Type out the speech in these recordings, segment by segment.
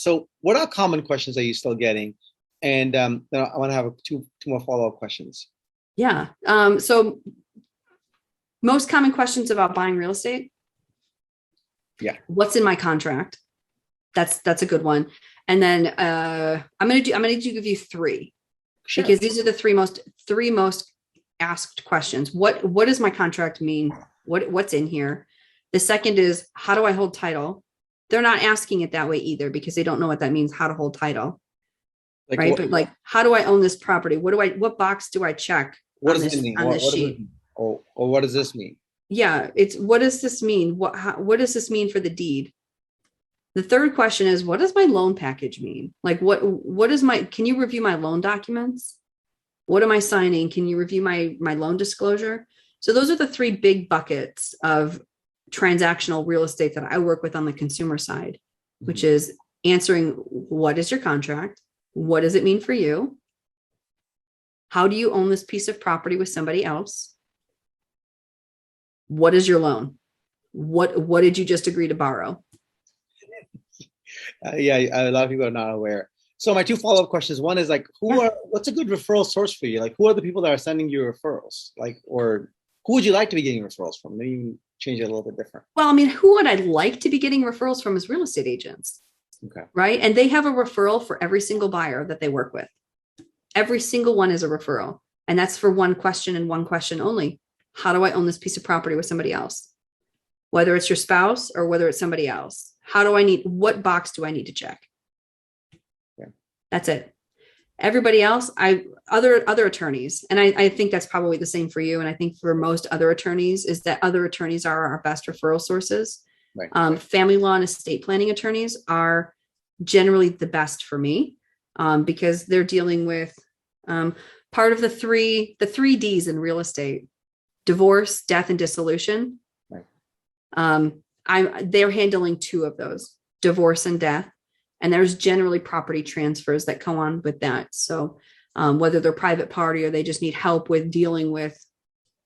So what are common questions that you're still getting? And then I want to have two more follow-up questions. Yeah. So most common questions about buying real estate. Yeah. What's in my contract? That's a good one. And then I'm gonna give you three, Sure. because these are the three most asked questions. What does my contract mean? What's in here? The second is, how do I hold title? They're not asking it that way either, because they don't know what that means, how to hold title. Like right. what, But like, how do I own this property? What box do I check what on does this, it mean? on this sheet? Or what does this mean? Yeah. It's, what does this mean? What does this mean for the deed? The third question is, what does my loan package mean? Like, what is can you review my loan documents? What am I signing? Can you review my loan disclosure? So those are the three big buckets of transactional real estate that I work with on the consumer side, which is answering, what is your contract? What does it mean for you? How do you own this piece of property with somebody else? What is your loan? What did you just agree to borrow? Yeah, a lot of people are not aware. So my two follow-up questions. One is like, what's a good referral source for you? Like, who are the people that are sending you referrals? Like, or who would you like to be getting referrals from? Maybe you change it a little bit different. Well, I mean, who would I like to be getting referrals from is real estate agents. Okay. Right. And they have a referral for every single buyer that they work with. Every single one is a referral. And that's for one question and one question only. How do I own this piece of property with somebody else? Whether it's your spouse or whether it's somebody else. What box do I need to check? Yeah. That's it. Everybody else, other attorneys. And I think that's probably the same for you. And I think for most other attorneys is that other attorneys are our best referral sources. Right. Family law and estate planning attorneys are generally the best for me, because they're dealing with part of the three D's in real estate: divorce, death, and dissolution. Right. They're handling two of those, divorce and death. And there's generally property transfers that come on with that. So whether they're private party or they just need help with dealing with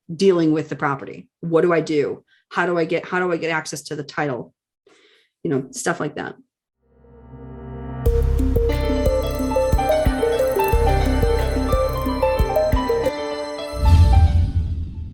the property, what do I do? How do I get access to the title? Stuff like that.